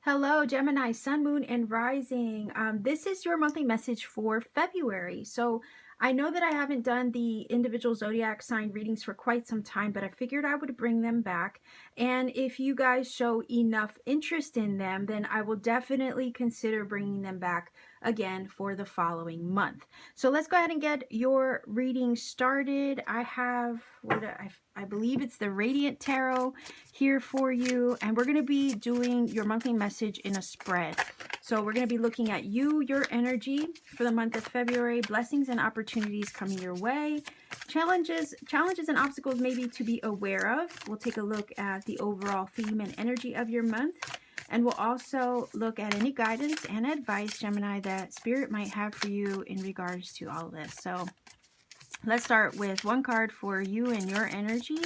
Hello, Gemini, Sun, Moon, and Rising. This is your monthly message for February. So I know that I haven't done the individual zodiac sign readings for quite some time, but I figured I would bring them back. And if you guys show enough interest in them, then I will definitely consider bringing them back again for the following month. So let's go ahead and get your reading started. I have, I believe it's the Radiant Tarot here for you, and we're going to be doing your monthly message in a spread. So we're going to be looking at you, your energy for the month of February, blessings and opportunities coming your way, challenges and obstacles maybe to be aware of. We'll take a look at the overall theme and energy of your month, and we'll also look at any guidance and advice, Gemini, that Spirit might have for you in regards to all of this. So let's start with one card for you and your energy.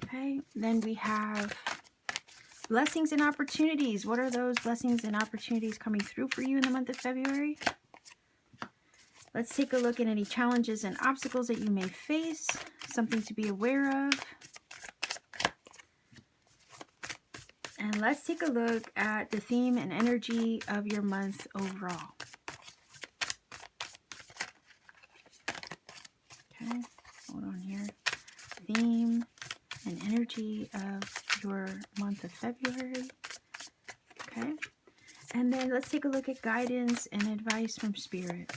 Okay, then we have blessings and opportunities. What are those blessings and opportunities coming through for you in the month of February? Let's take a look at any challenges and obstacles that you may face, something to be aware of. And let's take a look at the theme and energy of your month overall. Okay, hold on here. Theme and energy of your month of February. Okay, and then let's take a look at guidance and advice from Spirit.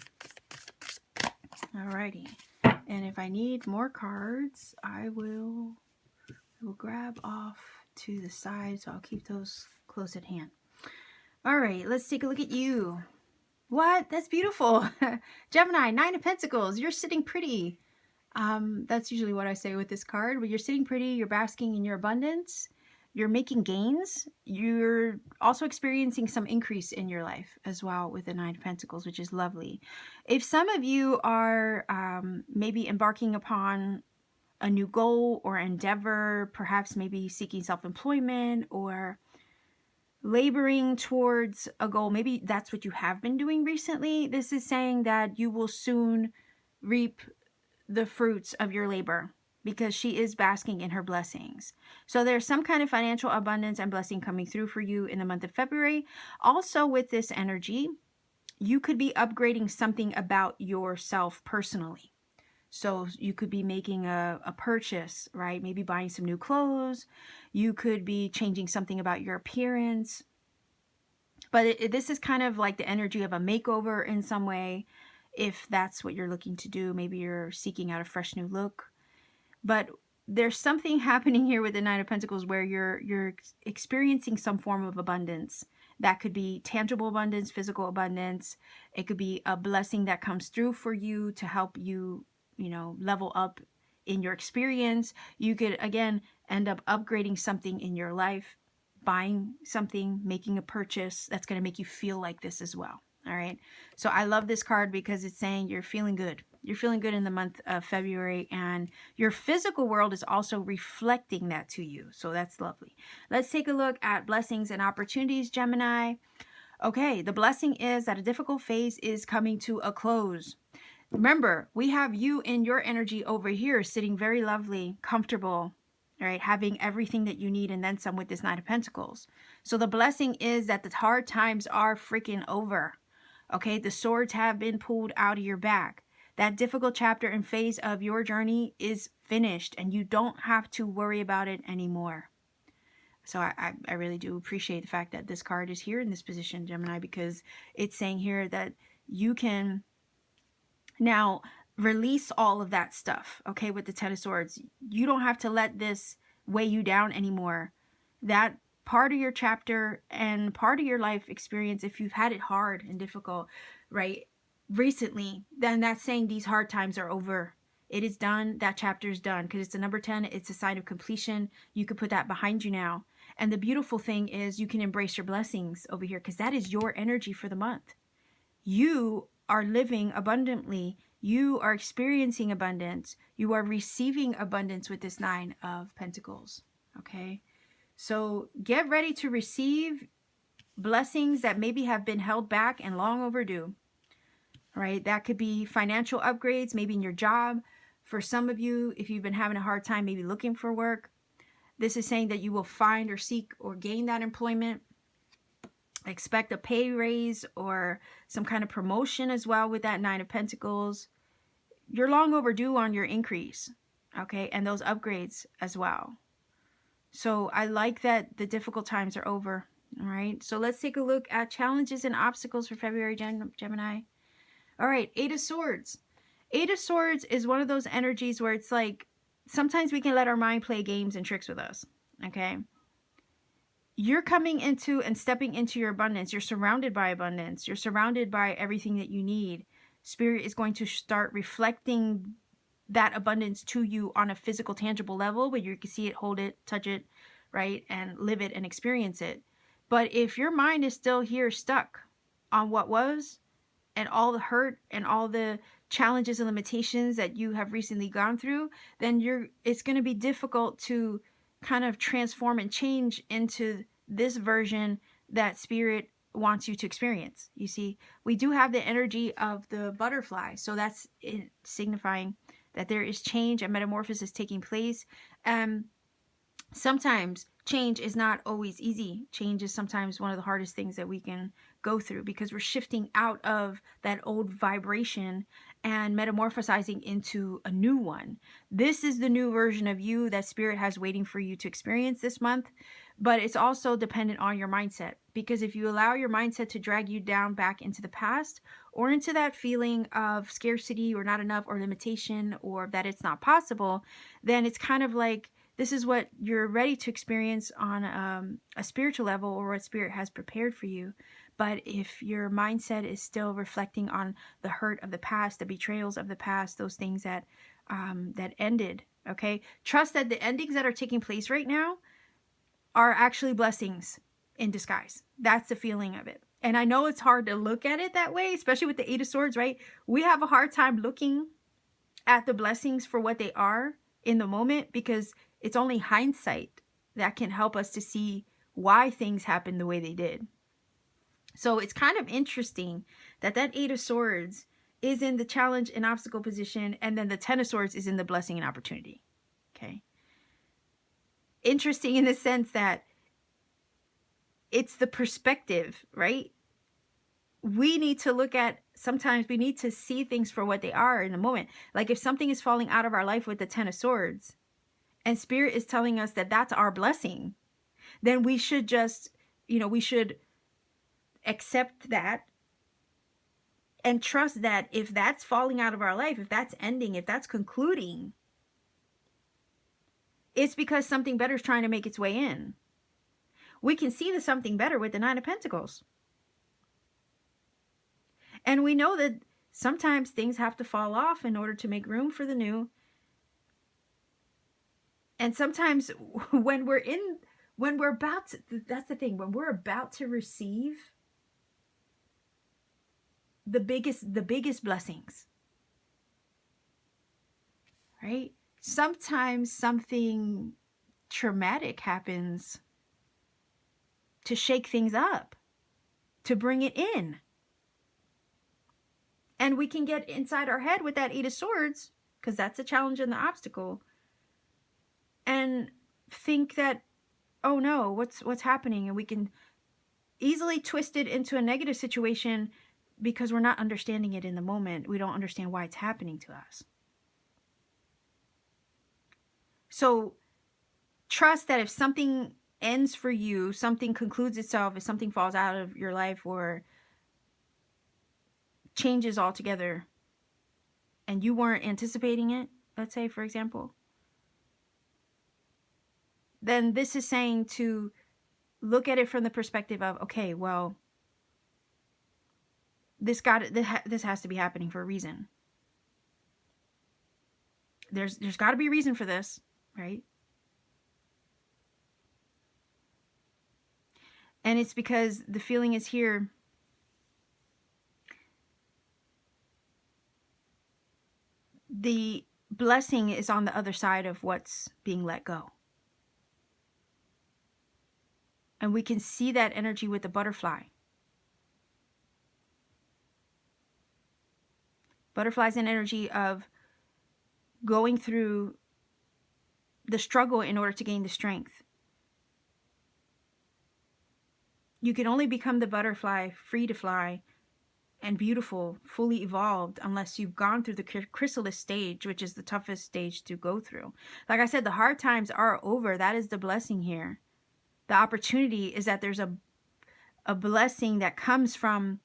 Alrighty, and if I need more cards, I will grab off to the side, so I'll keep those close at hand. Alright, let's take a look at you. What? That's beautiful. Gemini, 9 of Pentacles. You're sitting pretty. That's usually what I say with this card. But you're sitting pretty, you're basking in your abundance, you're making gains, you're also experiencing some increase in your life as well with the 9 of Pentacles, which is lovely. If some of you are maybe embarking upon a new goal or endeavor, perhaps maybe seeking self-employment or laboring towards a goal, maybe that's what you have been doing recently, this is saying that you will soon reap the fruits of your labor, because she is basking in her blessings. So there's some kind of financial abundance and blessing coming through for you in the month of February. Also with this energy, you could be upgrading something about yourself personally. So you could be making a purchase, right? Maybe buying some new clothes. You could be changing something about your appearance. But this is kind of like the energy of a makeover in some way, if that's what you're looking to do. Maybe you're seeking out a fresh new look. But there's something happening here with the 9 of Pentacles where you're experiencing some form of abundance. That could be tangible abundance, physical abundance. It could be a blessing that comes through for you to help you, level up in your experience. You could, again, end up upgrading something in your life, buying something, making a purchase that's going to make you feel like this as well. All right. So I love this card because it's saying you're feeling good. You're feeling good in the month of February, and your physical world is also reflecting that to you. So that's lovely. Let's take a look at blessings and opportunities, Gemini. Okay, the blessing is that a difficult phase is coming to a close. Remember, we have you in your energy over here sitting very lovely, comfortable, right? Having everything that you need and then some with this 9 of Pentacles. So the blessing is that the hard times are freaking over. Okay, the swords have been pulled out of your back. That difficult chapter and phase of your journey is finished, and you don't have to worry about it anymore. So I really do appreciate the fact that this card is here in this position, Gemini, because it's saying here that you can now release all of that stuff, okay, with the 10 of Swords. You don't have to let this weigh you down anymore. That part of your chapter and part of your life experience, if you've had it hard and difficult, right, recently, then that's saying these hard times are over. It is done. That chapter is done, because it's a number 10. It's a sign of completion. You could put that behind you now. And the beautiful thing is you can embrace your blessings over here, because that is your energy for the month. You are living abundantly. You are experiencing abundance. You are receiving abundance with this 9 of Pentacles. Okay. So get ready to receive blessings that maybe have been held back and long overdue. Right? That could be financial upgrades, maybe in your job. For some of you, if you've been having a hard time maybe looking for work, this is saying that you will find or seek or gain that employment. Expect a pay raise or some kind of promotion as well with that Nine of Pentacles. You're long overdue on your increase, okay? And those upgrades as well. So I like that the difficult times are over, all right? So let's take a look at challenges and obstacles for February, Gemini. All right, Eight of Swords. Eight of Swords is one of those energies where it's like, sometimes we can let our mind play games and tricks with us, okay? You're coming into and stepping into your abundance. You're surrounded by abundance. You're surrounded by everything that you need. Spirit is going to start reflecting that abundance to you on a physical, tangible level where you can see it, hold it, touch it, right? And live it and experience it. But if your mind is still here stuck on what was and all the hurt and all the challenges and limitations that you have recently gone through, then it's going to be difficult to kind of transform and change into this version that Spirit wants you to experience. You see, we do have the energy of the butterfly, so that's signifying that there is change and metamorphosis taking place. Sometimes change is not always easy. Change is sometimes one of the hardest things that we can go through, because we're shifting out of that old vibration and metamorphosizing into a new one. This is the new version of you that Spirit has waiting for you to experience this month. But it's also dependent on your mindset, because if you allow your mindset to drag you down back into the past or into that feeling of scarcity or not enough or limitation or that it's not possible, then it's kind of like, this is what you're ready to experience on a spiritual level, or what Spirit has prepared for you. But if your mindset is still reflecting on the hurt of the past, the betrayals of the past, those things that that ended, okay? Trust that the endings that are taking place right now are actually blessings in disguise. That's the feeling of it. And I know it's hard to look at it that way, especially with the Eight of Swords, right? We have a hard time looking at the blessings for what they are in the moment, because it's only hindsight that can help us to see why things happened the way they did. So it's kind of interesting that that Eight of Swords is in the challenge and obstacle position, and then the Ten of Swords is in the blessing and opportunity. Okay. Interesting in the sense that it's the perspective, right? We need to look at, sometimes we need to see things for what they are in the moment. Like if something is falling out of our life with the Ten of Swords, and Spirit is telling us that that's our blessing, then we should just, we should accept that and trust that if that's falling out of our life, if that's ending, if that's concluding, it's because something better is trying to make its way in. We can see the something better with the Nine of Pentacles. And we know that sometimes things have to fall off in order to make room for the new. And sometimes when we're about to, that's the thing, when we're about to receive the biggest blessings, right? Sometimes something traumatic happens to shake things up, to bring it in. And we can get inside our head with that Eight of Swords, because that's a challenge and the obstacle, and think that, oh no, what's happening? And we can easily twist it into a negative situation because we're not understanding it in the moment. We don't understand why it's happening to us. So trust that if something ends for you, something concludes itself, if something falls out of your life or changes altogether and you weren't anticipating it, let's say, for example, then this is saying to look at it from the perspective of, okay, well, this has to be happening for a reason. There's got to be a reason for this, right? And it's because the feeling is here. The blessing is on the other side of what's being let go. And we can see that energy with the butterfly. Butterfly's an energy of going through the struggle in order to gain the strength. You can only become the butterfly, free to fly, and beautiful, fully evolved, unless you've gone through the chrysalis stage, which is the toughest stage to go through. Like I said, the hard times are over. That is the blessing here. The opportunity is that there's a blessing that comes from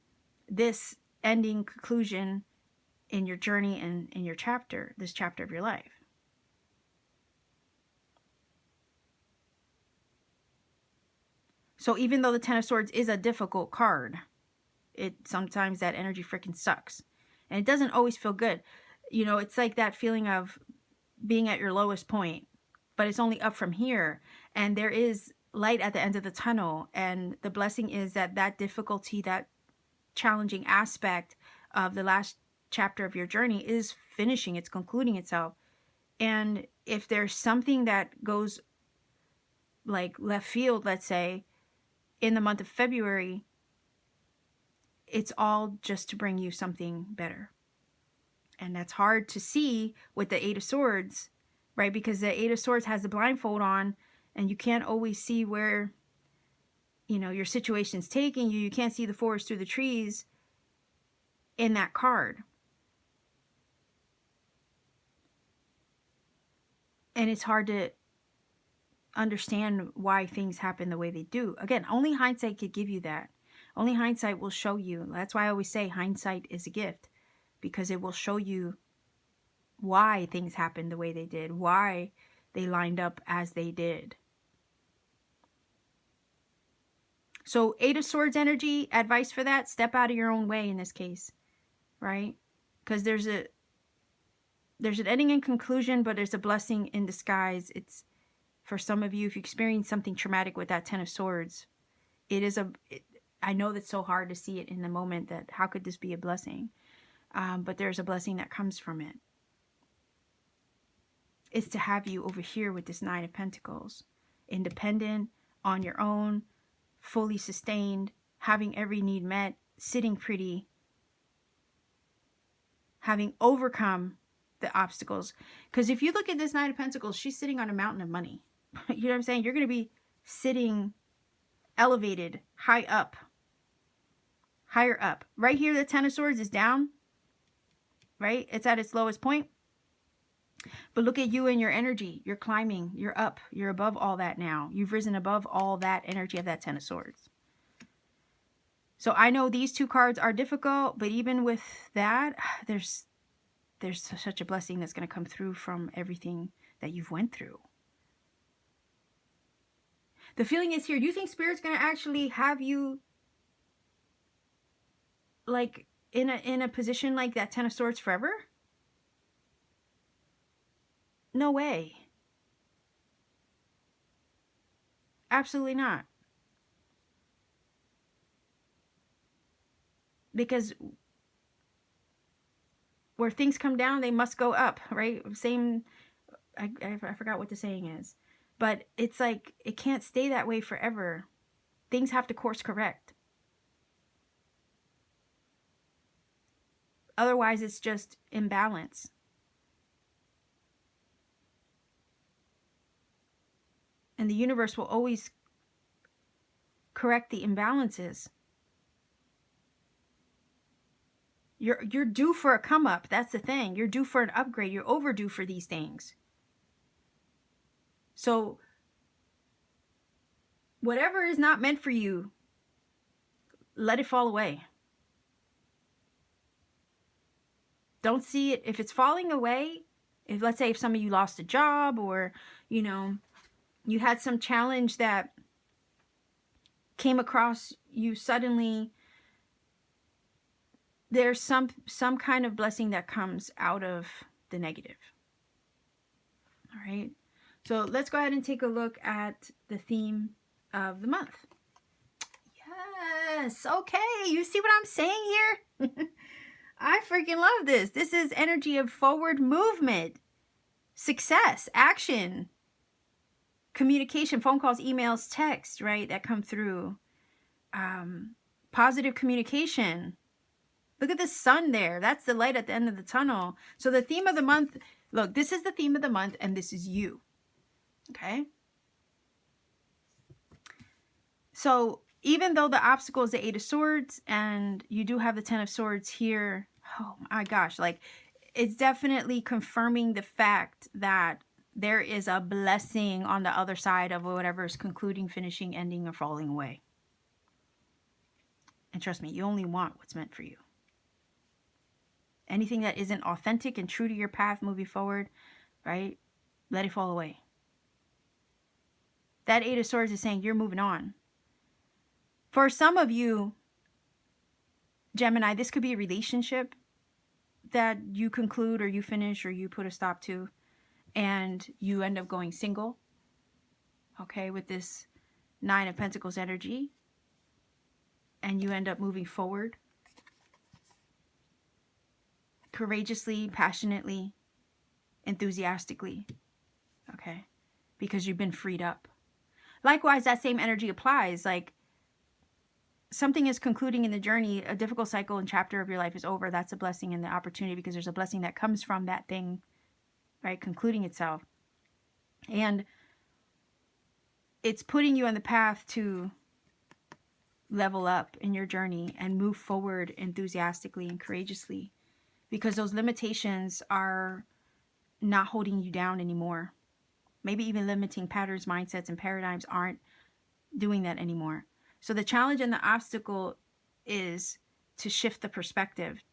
this ending conclusion in your journey and in your chapter, this chapter of your life. So even though the Ten of Swords is a difficult card, sometimes that energy freaking sucks. And it doesn't always feel good. You know, it's like that feeling of being at your lowest point, but it's only up from here. And there is light at the end of the tunnel. And the blessing is that that difficulty, that challenging aspect of the last chapter of your journey is finishing, it's concluding itself. And if there's something that goes like left field, let's say, in the month of February, it's all just to bring you something better. And that's hard to see with the Eight of Swords, right? Because the Eight of Swords has the blindfold on, and you can't always see where, you know, your situation's taking you. You can't see the forest through the trees in that card. And it's hard to understand why things happen the way they do. Again, only hindsight could give you that. Only hindsight will show you. That's why I always say hindsight is a gift, because it will show you why things happened the way they did, why they lined up as they did. So Eight of Swords energy, advice for that, step out of your own way in this case, right? Because there's an ending and conclusion, but there's a blessing in disguise. It's, for some of you, if you experience something traumatic with that Ten of Swords, I know that's so hard to see it in the moment, that how could this be a blessing? But there's a blessing that comes from it. It's to have you over here with this Nine of Pentacles, independent, on your own, fully sustained, having every need met, sitting pretty, having overcome the obstacles. Because if you look at this Nine of Pentacles, she's sitting on a mountain of money. You know what I'm saying? You're going to be sitting elevated, higher up. Right here, the Ten of Swords is down, right? It's at its lowest point. But look at you and your energy. You're climbing. You're up. You're above all that now. You've risen above all that energy of that Ten of Swords. So I know these two cards are difficult, but even with that, there's such a blessing that's going to come through from everything that you've went through. The feeling is here. Do you think Spirit's going to actually have you like in a position like that Ten of Swords forever? No way. Absolutely not. Because where things come down, they must go up, right? Same, I forgot what the saying is. But it's like, it can't stay that way forever. Things have to course correct. Otherwise, it's just imbalance. And the universe will always correct the imbalances. You're due for a come up. That's the thing. You're due for an upgrade. You're overdue for these things. So whatever is not meant for you, let it fall away. Don't see it. If it's falling away, if let's say if some of you lost a job, or, you know, you had some challenge that came across you suddenly, there's some kind of blessing that comes out of the negative. All right. So let's go ahead and take a look at the theme of the month. Yes. Okay. You see what I'm saying here? I freaking love this. This is energy of forward movement, success, action, communication, phone calls, emails, text, right? That come through. Positive communication. Look at the sun there. That's the light at the end of the tunnel. So the theme of the month, look, this is the theme of the month, and this is you. Okay? So even though the obstacle is the Eight of Swords and you do have the Ten of Swords here, oh my gosh, like it's definitely confirming the fact that there is a blessing on the other side of whatever is concluding, finishing, ending, or falling away. And trust me, you only want what's meant for you. Anything that isn't authentic and true to your path moving forward, right? Let it fall away. That Eight of Swords is saying you're moving on. For some of you, Gemini, this could be a relationship that you conclude or you finish or you put a stop to, and you end up going single, okay, with this Nine of Pentacles energy, and you end up moving forward courageously, passionately, enthusiastically, okay, because you've been freed up. Likewise, that same energy applies. Like, something is concluding in the journey, a difficult cycle and chapter of your life is over. That's a blessing and the opportunity, because there's a blessing that comes from that thing, right, concluding itself. And it's putting you on the path to level up in your journey and move forward enthusiastically and courageously, because those limitations are not holding you down anymore. Maybe even limiting patterns, mindsets, and paradigms aren't doing that anymore. So the challenge and the obstacle is to shift the perspective,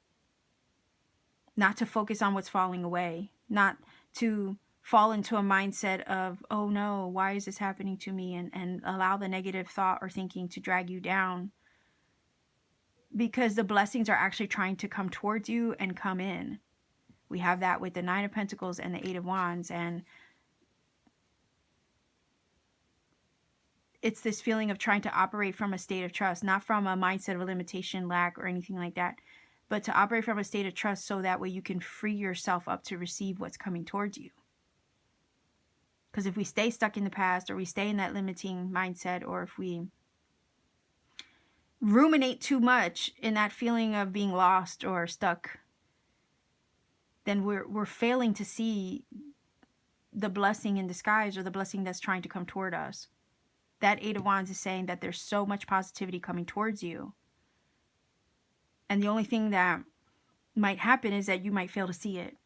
not to focus on what's falling away, not to fall into a mindset of, oh no, why is this happening to me? And allow the negative thought or thinking to drag you down, because the blessings are actually trying to come towards you and come in. We have that with the Nine of Pentacles and the Eight of Wands, and it's this feeling of trying to operate from a state of trust, not from a mindset of limitation, lack, or anything like that, but to operate from a state of trust so that way you can free yourself up to receive what's coming towards you. Because if we stay stuck in the past, or we stay in that limiting mindset, or if we ruminate too much in that feeling of being lost or stuck, then we're failing to see the blessing in disguise, or the blessing that's trying to come toward us. That Eight of Wands is saying that there's so much positivity coming towards you. And the only thing that might happen is that you might fail to see it.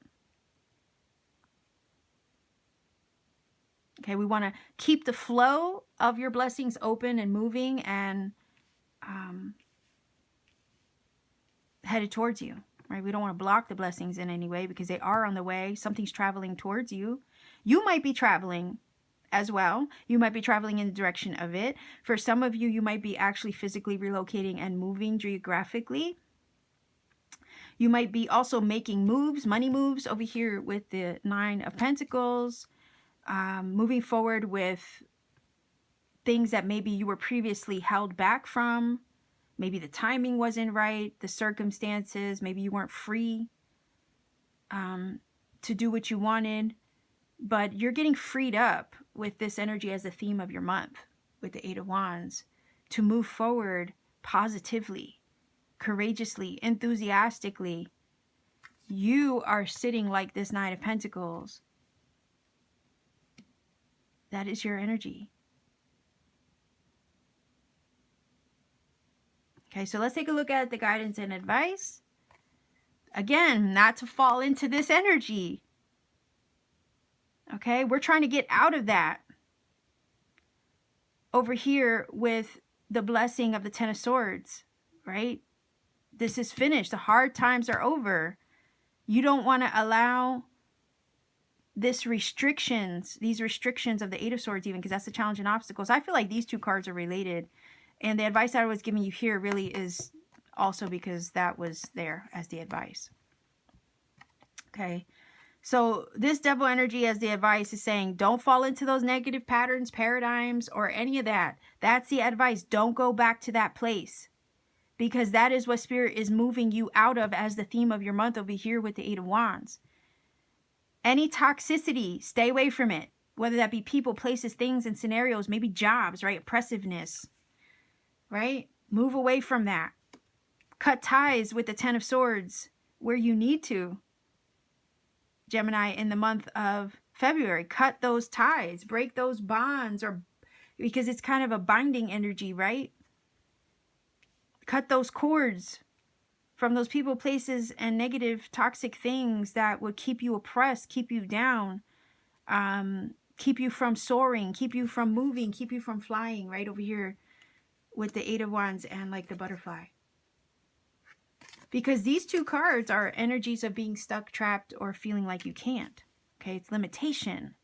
Okay, we want to keep the flow of your blessings open and moving and headed towards you, right? We don't want to block the blessings in any way, because they are on the way. Something's traveling towards you. You might be traveling as well. You might be traveling in the direction of it. For some of you, you might be actually physically relocating and moving geographically. You might be also making moves, money moves over here with the Nine of Pentacles, moving forward with things that maybe you were previously held back from. Maybe the timing wasn't right, the circumstances, maybe you weren't free to do what you wanted, but you're getting freed up with this energy as the theme of your month, with the Eight of Wands, to move forward positively, courageously, enthusiastically. You are sitting like this Nine of Pentacles. That is your energy. Okay, so let's take a look at the guidance and advice. Again, not to fall into this energy. Okay, we're trying to get out of that. Over here with the blessing of the Ten of Swords, right? This is finished. The hard times are over. You don't want to allow these restrictions of the Eight of Swords, even, because that's the challenge and obstacles. I feel like these two cards are related. And the advice I was giving you here really is also because that was there as the advice. Okay. So this Devil energy as the advice is saying, don't fall into those negative patterns, paradigms, or any of that. That's the advice. Don't go back to that place, because that is what Spirit is moving you out of as the theme of your month over here with the Eight of Wands. Any toxicity, stay away from it. Whether that be people, places, things, and scenarios, maybe jobs, right? Oppressiveness, right? Move away from that. Cut ties with the Ten of Swords where you need to. Gemini, in the month of February, cut those ties, break those bonds, or because it's kind of a binding energy, right? Cut those cords from those people, places, and negative, toxic things that would keep you oppressed, keep you down, keep you from soaring, keep you from moving, keep you from flying. Right over here with the Eight of Wands and like the butterfly. Because these two cards are energies of being stuck, trapped, or feeling like you can't. Okay, it's limitation.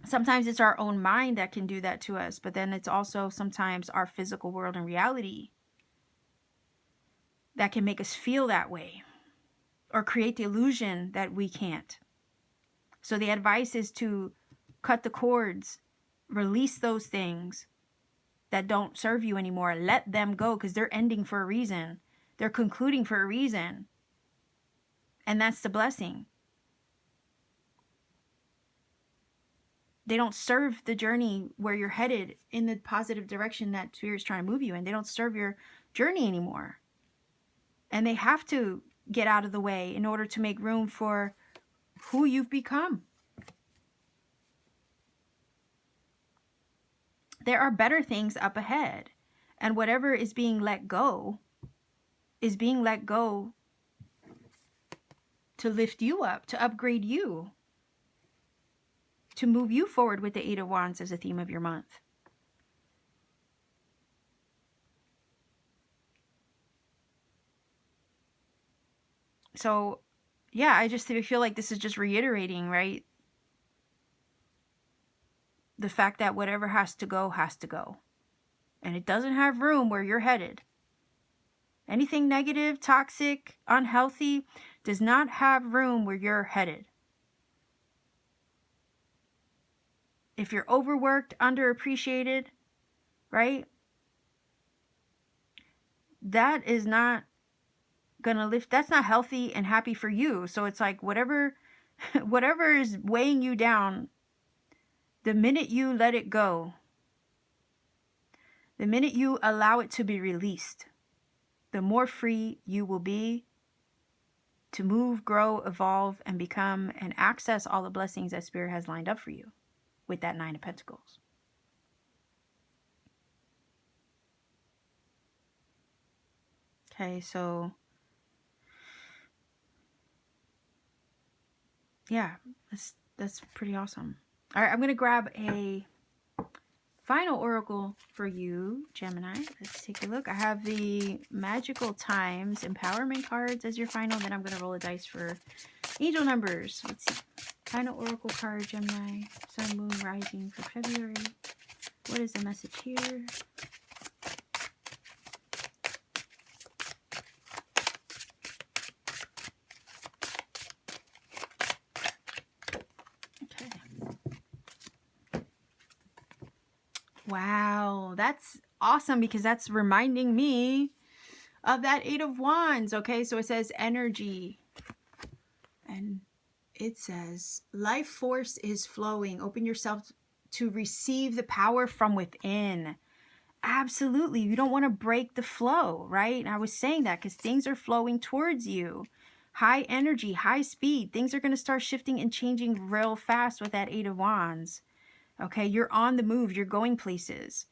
Sometimes it's our own mind that can do that to us, but then it's also sometimes our physical world and reality that can make us feel that way or create the illusion that we can't. So the advice is to cut the cords, release those things that don't serve you anymore. Let them go, because they're ending for a reason. They're concluding for a reason. And that's the blessing. They don't serve the journey where you're headed in the positive direction that Spirit's trying to move you in. They don't serve your journey anymore. And they have to get out of the way in order to make room for who you've become. There are better things up ahead. And whatever is being let go is being let go to lift you up, to upgrade you, to move you forward with the Eight of Wands as a theme of your month. So, yeah, I just feel like this is just reiterating, right? The fact that whatever has to go, has to go. And it doesn't have room where you're headed. Anything negative, toxic, unhealthy does not have room where you're headed. If you're overworked, underappreciated, right? That is not gonna lift. That's not healthy and happy for you. So it's like whatever is weighing you down, the minute you let it go, the minute you allow it to be released, the more free you will be to move, grow, evolve, and become and access all the blessings that Spirit has lined up for you with that Nine of Pentacles. Okay, so yeah, that's pretty awesome. All right, I'm going to grab a final oracle for you, Gemini. Let's take a look. I have the Magical Times Empowerment cards as your final. Then I'm going to roll a dice for angel numbers. Let's see. Final oracle card, Gemini. Sun, Moon, Rising for February. What is the message here? Wow, that's awesome, because that's reminding me of that Eight of Wands. Okay, so it says energy. And it says life force is flowing. Open yourself to receive the power from within. Absolutely. You don't want to break the flow, right? And I was saying that because things are flowing towards you. High energy, high speed. Things are going to start shifting and changing real fast with that Eight of Wands. Okay, you're on the move, you're going places.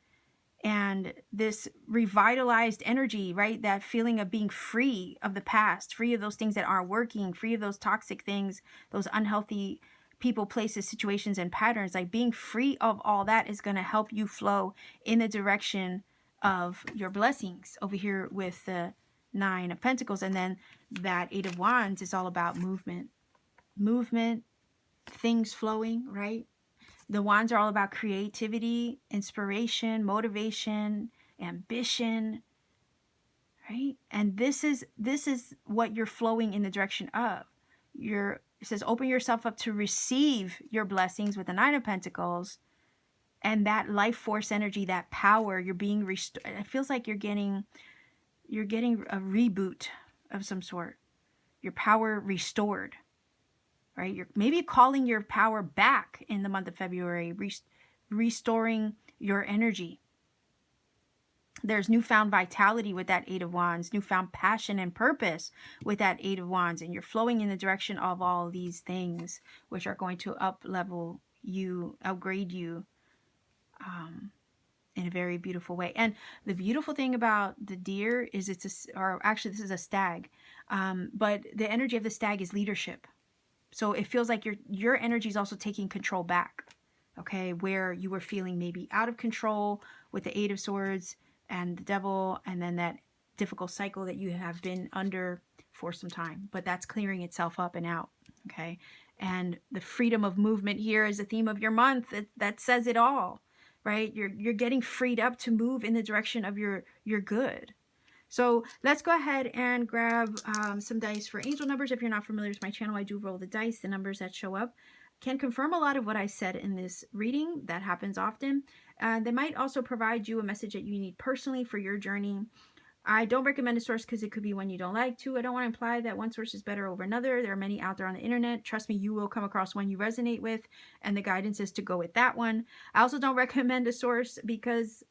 And this revitalized energy, right? That feeling of being free of the past, free of those things that aren't working, free of those toxic things, those unhealthy people, places, situations, and patterns. Like being free of all that is going to help you flow in the direction of your blessings over here with the Nine of Pentacles. And then that Eight of Wands is all about movement, things flowing, right? The wands are all about creativity, inspiration, motivation, ambition, right? And this is what you're flowing in the direction of. It says open yourself up to receive your blessings with the Nine of Pentacles, and that life force energy, that power, you're being restored. It feels like you're getting a reboot of some sort. Your power restored. Right? You're maybe calling your power back in the month of February, restoring your energy. There's newfound vitality with that Eight of Wands, newfound passion and purpose with that Eight of Wands, and you're flowing in the direction of all these things, which are going to up-level you, upgrade you, in a very beautiful way. And the beautiful thing about the deer is or actually this is a stag, but the energy of the stag is leadership. So it feels like your energy is also taking control back, okay? Where you were feeling maybe out of control with the Eight of Swords and the Devil, and then that difficult cycle that you have been under for some time. But that's clearing itself up and out, okay? And the freedom of movement here is the theme of your month. That says it all, right? You're getting freed up to move in the direction of your good. So let's go ahead and grab some dice for angel numbers. If you're not familiar with my channel, I do roll the dice. The numbers that show up can confirm a lot of what I said in this reading. That happens often. They might also provide you a message that you need personally for your journey. I don't recommend a source because it could be one you don't like to. I don't want to imply that one source is better over another. There are many out there on the internet. Trust me, you will come across one you resonate with, and the guidance is to go with that one. I also don't recommend a source because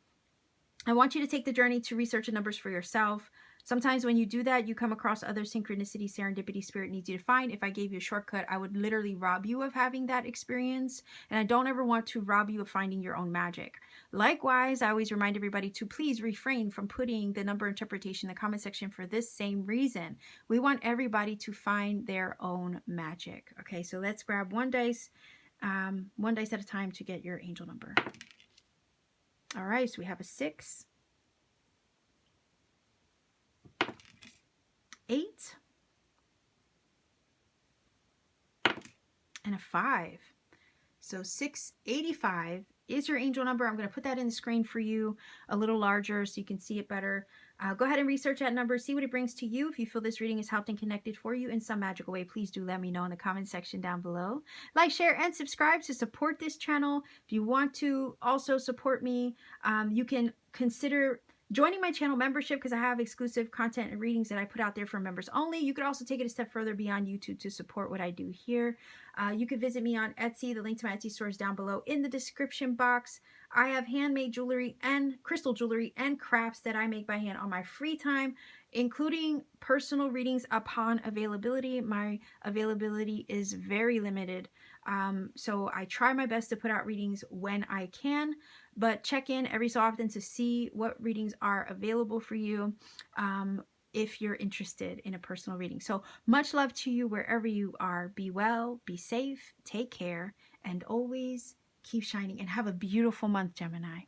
I want you to take the journey to research the numbers for yourself. Sometimes when you do that, you come across other synchronicity, serendipity, spirit needs you to find. If I gave you a shortcut, I would literally rob you of having that experience. And I don't ever want to rob you of finding your own magic. Likewise, I always remind everybody to please refrain from putting the number interpretation in the comment section for this same reason. We want everybody to find their own magic. Okay, so let's grab one dice at a time to get your angel number. All right, so we have a 6, 8, and a 5. So 685 is your angel number. I'm going to put that in the screen for you a little larger so you can see it better. Go ahead and research that number, see what it brings to you. If you feel this reading has helped and connected for you in some magical way, please do let me know in the comment section down below. Like, share, and subscribe to support this channel. If you want to also support me, you can consider joining my channel membership because I have exclusive content and readings that I put out there for members only. You could also take it a step further beyond YouTube to support what I do here. You can visit me on Etsy. The link to my Etsy store is down below in the description box. I have handmade jewelry and crystal jewelry and crafts that I make by hand on my free time, including personal readings upon availability. My availability is very limited. So I try my best to put out readings when I can, but check in every so often to see what readings are available for you if you're interested in a personal reading. So much love to you wherever you are. Be well, be safe, take care, and always keep shining, and have a beautiful month, Gemini.